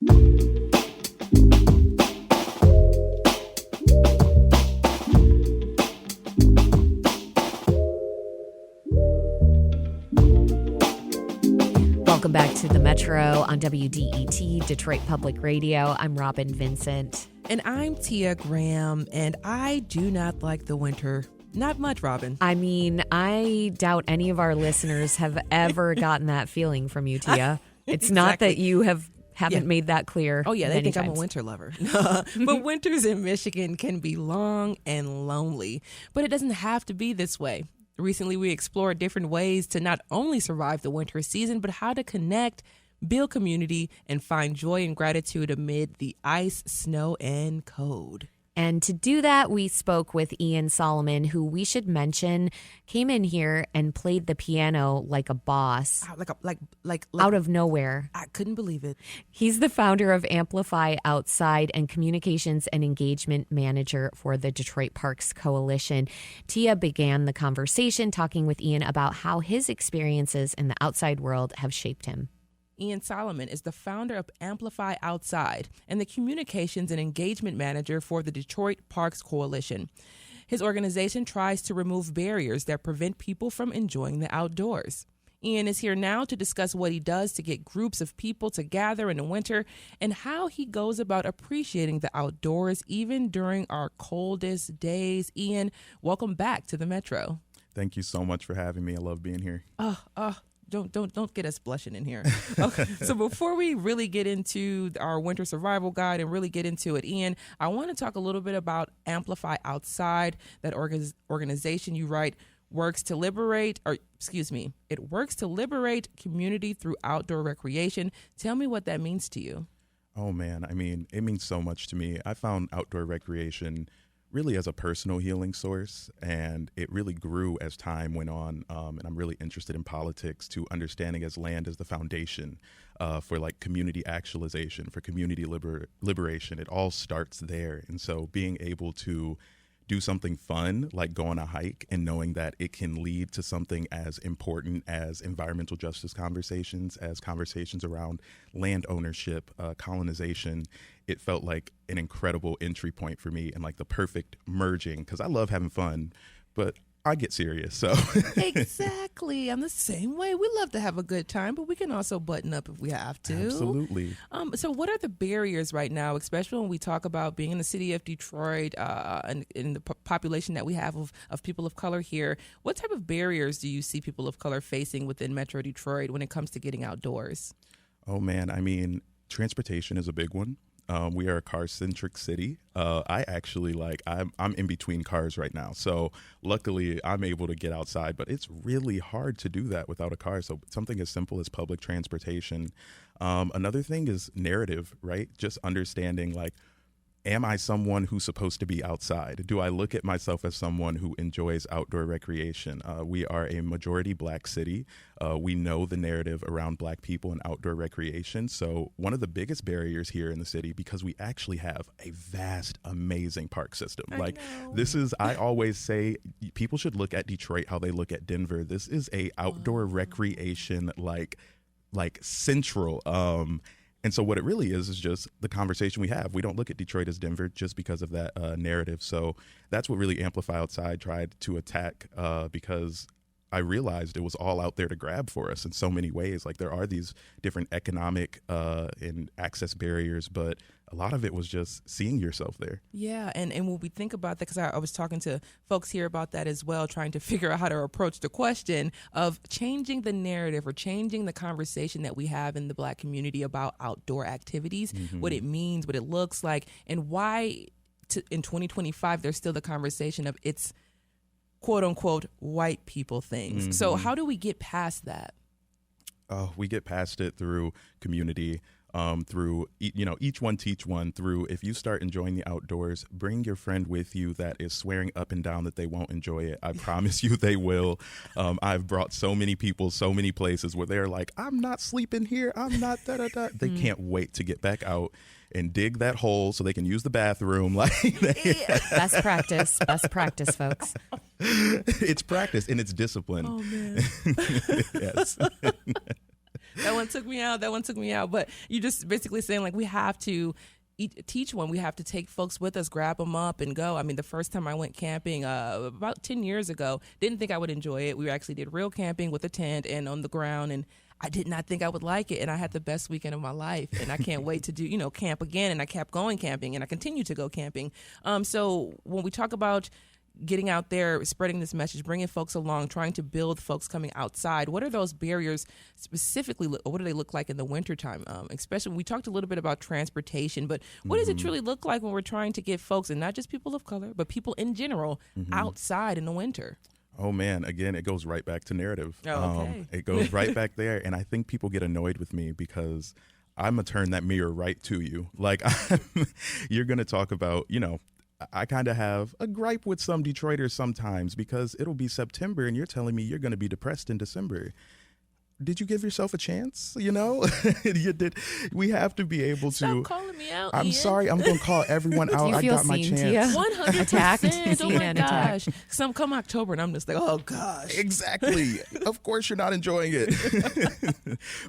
Welcome back to the Metro on WDET, Detroit Public Radio. I'm Robin Vincent. And I'm Tia Graham, and I do not like the winter. Not much, Robin. I mean, I doubt any of our listeners have ever gotten that feeling from you, Tia. It's not that you haven't made that clear. Oh, yeah, they think times. I'm a winter lover. But winters in Michigan can be long and lonely. But it doesn't have to be this way. Recently, we explored different ways to not only survive the winter season, but how to connect, build community, and find joy and gratitude amid the ice, snow, and cold. And to do that, we spoke with Ian Solomon, who we should mention came in here and played the piano like a boss. Like out of nowhere. I couldn't believe it. He's the founder of Amplify Outside and communications and engagement manager for the Detroit Parks Coalition. Tia began the conversation talking with Ian about how his experiences in the outside world have shaped him. Ian Solomon is the founder of Amplify Outside and the communications and engagement manager for the Detroit Parks Coalition. His organization tries to remove barriers that prevent people from enjoying the outdoors. Ian is here now to discuss what he does to get groups of people to gather in the winter and how he goes about appreciating the outdoors even during our coldest days. Ian, welcome back to the Metro. Thank you so much for having me. I love being here. Don't get us blushing in here. Okay. So before we really get into our winter survival guide and really get into it, Ian, I want to talk a little bit about Amplify Outside. That organization you write works to liberate community through outdoor recreation. Tell me what that means to you. Oh man, I mean, it means so much to me. I found outdoor recreation really as a personal healing source, and it really grew as time went on. And I'm really interested in politics, to understanding as land as the foundation for like community actualization, for community liberation. It all starts there. And so being able to do something fun, like go on a hike, and knowing that it can lead to something as important as environmental justice conversations, as conversations around land ownership, colonization, it felt like an incredible entry point for me and like the perfect merging, because I love having fun, but I get serious. So Exactly. I'm the same way. We love to have a good time, but we can also button up if we have to. Absolutely. So what are the barriers right now, especially when we talk about being in the city of Detroit and in the population that we have of people of color here? What type of barriers do you see people of color facing within Metro Detroit when it comes to getting outdoors? Oh, man. I mean, transportation is a big one. We are a car-centric city. I actually I'm in between cars right now. So luckily I'm able to get outside, but it's really hard to do that without a car. So something as simple as public transportation. Another thing is narrative, right? Just understanding, like, am I someone who's supposed to be outside? Do I look at myself as someone who enjoys outdoor recreation? We are a majority Black city. We know the narrative around Black people and outdoor recreation. So one of the biggest barriers here in the city, because we actually have a vast, amazing park system. I always say people should look at Detroit how they look at Denver. This is a outdoor recreation, like central. And so what it really is just the conversation we have. We don't look at Detroit as Denver just because of that narrative. So that's what really Amplify Outside tried to attack, because I realized it was all out there to grab for us in so many ways. Like, there are these different economic and access barriers, but a lot of it was just seeing yourself there. Yeah, and when we think about that, because I was talking to folks here about that as well, trying to figure out how to approach the question of changing the narrative or changing the conversation that we have in the Black community about outdoor activities, what it means, what it looks like, and why in 2025 there's still the conversation of it's quote-unquote white people things. So how do we get past that? We get past it through community, through, each one teach one, through, if you start enjoying the outdoors, bring your friend with you that is swearing up and down that they won't enjoy it. I promise you they will. I've brought so many people, so many places where they're like, I'm not sleeping here. I'm not da-da-da. They can't wait to get back out and dig that hole so they can use the bathroom. Best practice, folks. It's practice and it's discipline. Oh, man. Yes. That one took me out. That one took me out. But you're just basically saying, like, we have to teach one. We have to take folks with us, grab them up and go. I mean, the first time I went camping about 10 years ago, didn't think I would enjoy it. We actually did real camping with a tent and on the ground, and I did not think I would like it. And I had the best weekend of my life, and I can't wait to do, camp again. And I kept going camping, and I continue to go camping. So when we talk about getting out there, spreading this message, bringing folks along, trying to build folks coming outside, what are those barriers specifically? What do they look like in the wintertime? Especially, we talked a little bit about transportation, but what does it truly look like when we're trying to get folks, and not just people of color, but people in general, outside in the winter? Oh, man. Again, it goes right back to narrative. Oh, okay. It goes right back there. And I think people get annoyed with me because I'm going to turn that mirror right to you. Like, you're going to talk about, I kind of have a gripe with some Detroiters sometimes because it'll be September and you're telling me you're going to be depressed in December. Did you give yourself a chance? You did. We have to be able to. Stop calling me out. I'm Ian. sorry. I'm going to call everyone out. You I feel got my seen, chance. Tia? 100%. Attacked. Oh my Attacked. gosh. Some come October and I'm just like, oh gosh. Exactly. Of course you're not enjoying it.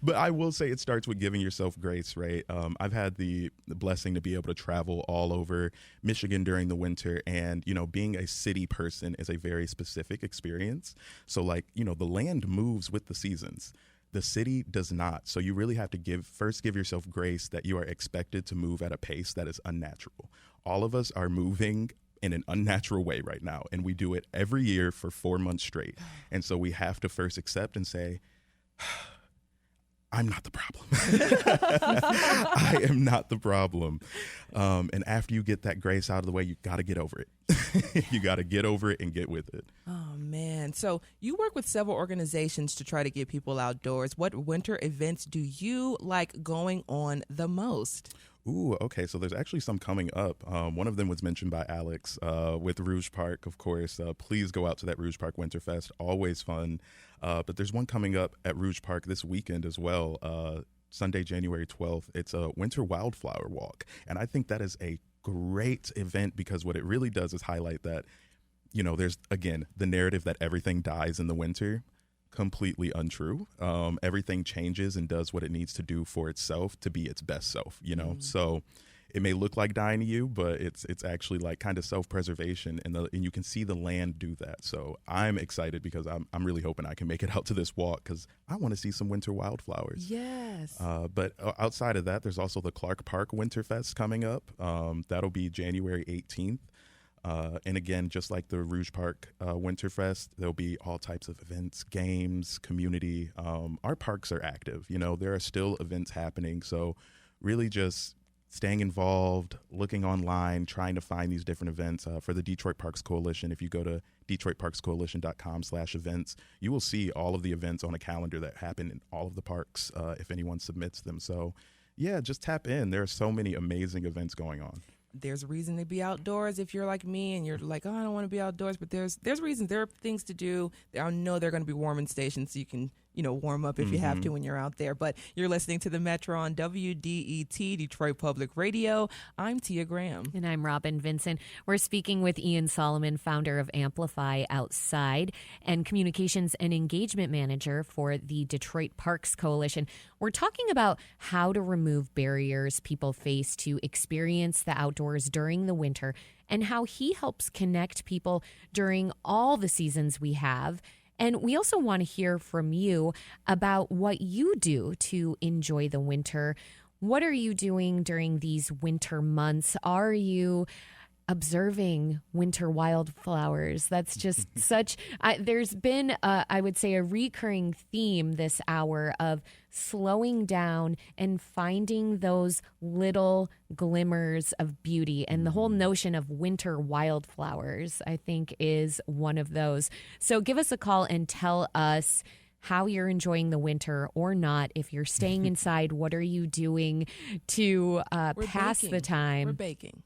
But I will say it starts with giving yourself grace, right? I've had the blessing to be able to travel all over Michigan during the winter. And, being a city person is a very specific experience. So the land moves with the seasons. The city does not. So you really have to give yourself grace that you are expected to move at a pace that is unnatural. All of us are moving in an unnatural way right now, and we do it every year for 4 months straight. And so we have to first accept and say, I'm not the problem. I am not the problem. And after you get that grace out of the way, you got to get over it. You got to get over it and get with it. Oh, man. So you work with several organizations to try to get people outdoors. What winter events do you like going on the most? Ooh, okay. So there's actually some coming up. One of them was mentioned by Alex with Rouge Park, of course. Please go out to that Rouge Park Winterfest. Always fun. But there's one coming up at Rouge Park this weekend as well, Sunday, January 12th. It's a winter wildflower walk. And I think that is a great event because what it really does is highlight that, there's, again, the narrative that everything dies in the winter. Completely untrue. Everything changes and does what it needs to do for itself to be its best self, So it may look like dying to you, but it's actually like kind of self-preservation, and you can see the land do that. So I'm excited because I'm really hoping I can make it out to this walk because I want to see some winter wildflowers. Yes. But outside of that, there's also the Clark Park Winterfest coming up. That'll be January 18th. And again, just like the Rouge Park Winterfest, there'll be all types of events, games, community. Our parks are active. There are still events happening. So really just staying involved, looking online, trying to find these different events. For the Detroit Parks Coalition, if you go to DetroitParksCoalition.com/events, you will see all of the events on a calendar that happen in all of the parks if anyone submits them. So yeah, just tap in. There are so many amazing events going on. There's a reason to be outdoors if you're like me and you're like, oh, I don't want to be outdoors, but there's reasons. There are things to do. I know they're going to be warming stations so you can, warm up if you have to when you're out there. But you're listening to The Metro on WDET, Detroit Public Radio. I'm Tia Graham. And I'm Robin Vincent. We're speaking with Ian Solomon, founder of Amplify Outside and Communications and Engagement Manager for the Detroit Parks Coalition. We're talking about how to remove barriers people face to experience the outdoors during the winter and how he helps connect people during all the seasons we have. And we also want to hear from you about what you do to enjoy the winter. What are you doing during these winter months? Are you observing winter wildflowers? That's just there's been, I would say, a recurring theme this hour of slowing down and finding those little glimmers of beauty. And the whole notion of winter wildflowers, I think, is one of those. So give us a call and tell us how you're enjoying the winter or not. If you're staying inside, what are you doing to pass the time? We're baking.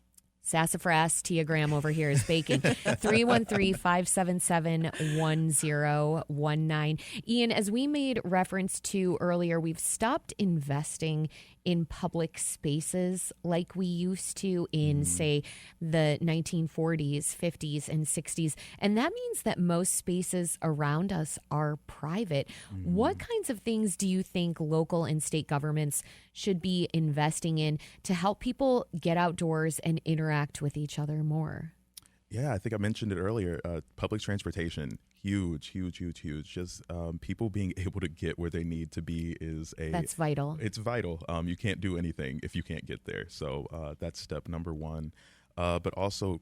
Sassafras, Tia Graham over here is baking. 313-577-1019. Ian, as we made reference to earlier, we've stopped investing in public spaces like we used to in, say, the 1940s, 50s, and 60s. And that means that most spaces around us are private. What kinds of things do you think local and state governments should be investing in to help people get outdoors and interact with each other more? Yeah, I think I mentioned it earlier. Public transportation, huge. Just people being able to get where they need to be that's vital. It's vital. You can't do anything if you can't get there. So that's step number one. But also,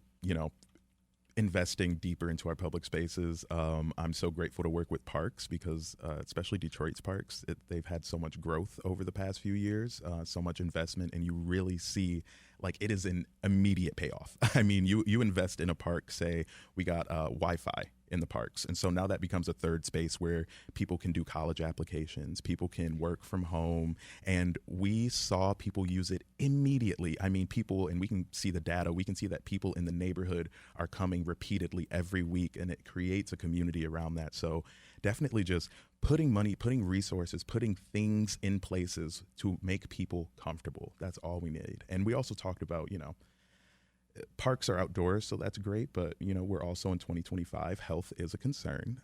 investing deeper into our public spaces. I'm so grateful to work with parks because especially Detroit's parks, they've had so much growth over the past few years, so much investment, and you really see like it is an immediate payoff. I mean, you invest in a park, say we got Wi-Fi in the parks. And so now that becomes a third space where people can do college applications, people can work from home, and we saw people use it immediately. I mean, and we can see the data, we can see that people in the neighborhood are coming repeatedly every week, and it creates a community around that. So definitely just putting money, putting resources, putting things in places to make people comfortable. That's all we need. And we also talked about, parks are outdoors, so that's great. But, we're also in 2025. Health is a concern.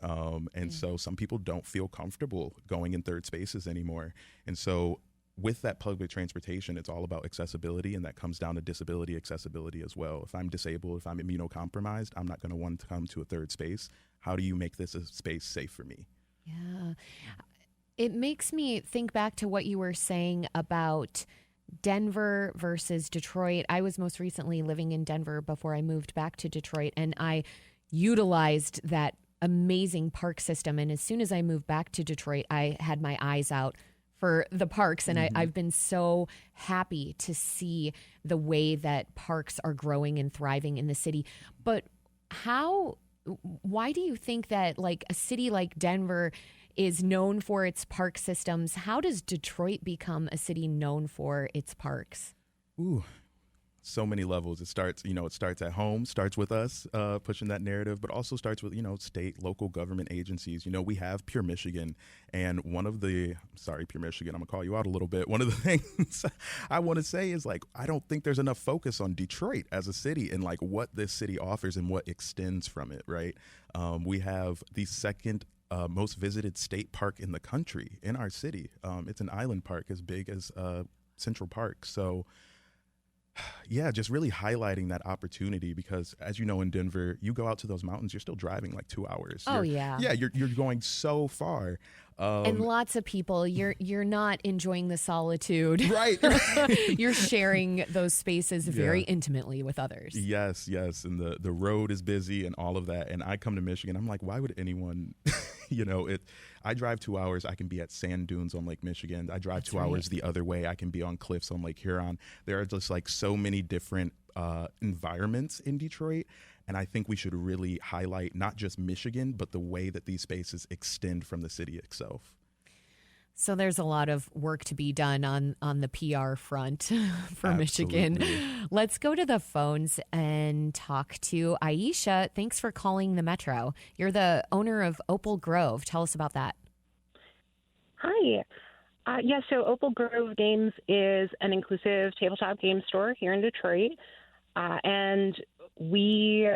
So some people don't feel comfortable going in third spaces anymore. And so with that public transportation, it's all about accessibility, and that comes down to disability accessibility as well. If I'm disabled, if I'm immunocompromised, I'm not going to want to come to a third space. How do you make this a space safe for me? Yeah. It makes me think back to what you were saying about Denver versus Detroit. I was most recently living in Denver before I moved back to Detroit, and I utilized that amazing park system. And as soon as I moved back to Detroit, I had my eyes out for the parks. And I've been so happy to see the way that parks are growing and thriving in the city. But why do you think that like a city like Denver is known for its park systems? How does Detroit become a city known for its parks? Ooh, so many levels. It starts at home, starts with us pushing that narrative, but also starts with, state, local government agencies. We have Pure Michigan, and Pure Michigan, I'm gonna call you out a little bit. One of the things I want to say is like, I don't think there's enough focus on Detroit as a city and like what this city offers and what extends from it, right? We have the second most visited state park in the country in our city. It's an island park as big as Central Park. So yeah, just really highlighting that opportunity because as you know, in Denver, you go out to those mountains, you're still driving like 2 hours. You're going so far. And lots of people, you're not enjoying the solitude. Right. You're sharing those spaces very intimately with others. Yes. And the road is busy and all of that. And I come to Michigan, I'm like, why would anyone, I drive 2 hours, I can be at sand dunes on Lake Michigan. I drive 2 hours the other way, I can be on cliffs on Lake Huron. There are just like so many different environments in Detroit. And I think we should really highlight not just Michigan, but the way that these spaces extend from the city itself. So there's a lot of work to be done on the PR front for Absolutely. Michigan. Let's go to the phones and talk to Aisha. Thanks for calling the Metro. You're the owner of Opal Grove. Tell us about that. Hi. So Opal Grove Games is an inclusive tabletop game store here in Detroit. And we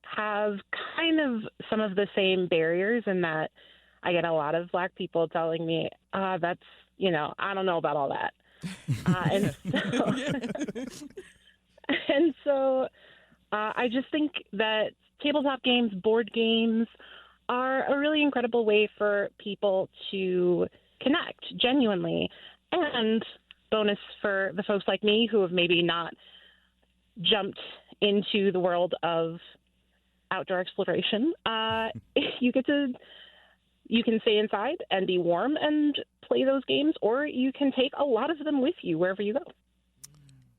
have kind of some of the same barriers in that I get a lot of Black people telling me, I don't know about all that. I just think that tabletop games, board games are a really incredible way for people to connect genuinely. And bonus for the folks like me who have maybe not jumped into the world of outdoor exploration, you can stay inside and be warm and play those games, or you can take a lot of them with you wherever you go.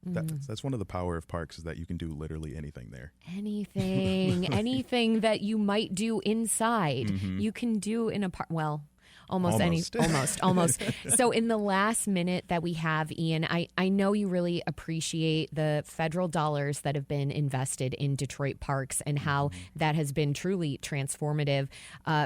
That's one of the power of parks is that you can do literally anything there. Anything that you might do inside, you can do in a park. Well, Almost. So in the last minute that we have, Ian, I know you really appreciate the federal dollars that have been invested in Detroit parks and how that has been truly transformative,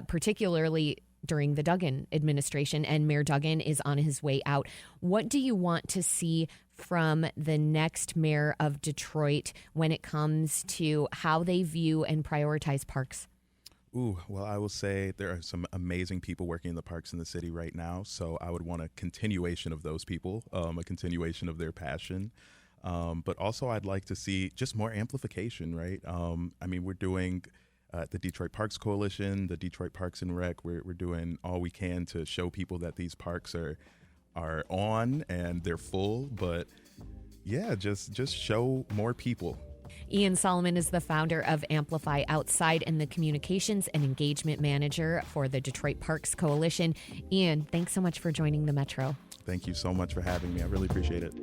particularly during the Duggan administration, and Mayor Duggan is on his way out. What do you want to see from the next mayor of Detroit when it comes to how they view and prioritize parks? Ooh, well, I will say there are some amazing people working in the parks in the city right now. So I would want a continuation of those people, a continuation of their passion. But also I'd like to see just more amplification, right? I mean, we're doing the Detroit Parks Coalition, the Detroit Parks and Rec. We're doing all we can to show people that these parks are on and they're full. But yeah, just show more people. Ian Solomon is the founder of Amplify Outside and the Communications and Engagement Manager for the Detroit Parks Coalition. Ian, thanks so much for joining the Metro. Thank you so much for having me. I really appreciate it.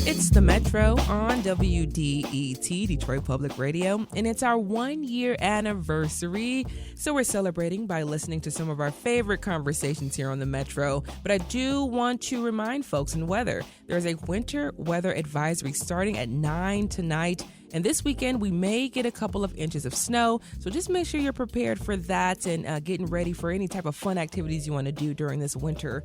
It's the Metro on WDET, Detroit Public Radio, and it's our 1-year anniversary. So we're celebrating by listening to some of our favorite conversations here on the Metro. But I do want to remind folks in weather, there's a winter weather advisory starting at 9 tonight. And this weekend, we may get a couple of inches of snow. So just make sure you're prepared for that and getting ready for any type of fun activities you want to do during this winter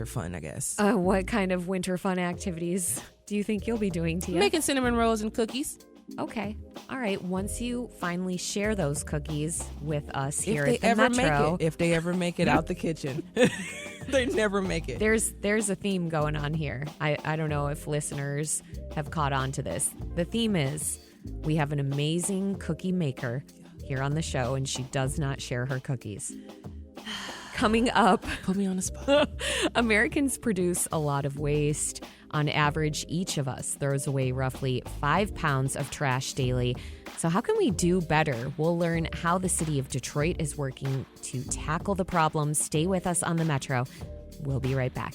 fun, I guess. What kind of winter fun activities do you think you'll be doing, Tia? Making cinnamon rolls and cookies. Okay. All right. Once you finally share those cookies with us here at the If they ever make it out the kitchen. They never make it. There's a theme going on here. I don't know if listeners have caught on to this. The theme is we have an amazing cookie maker here on the show, and she does not share her cookies. Coming up, put me on the spot. Americans produce a lot of waste. On average, each of us throws away roughly 5 pounds of trash daily. So how can we do better? We'll learn how the city of Detroit is working to tackle the problem. Stay with us on the Metro. We'll be right back.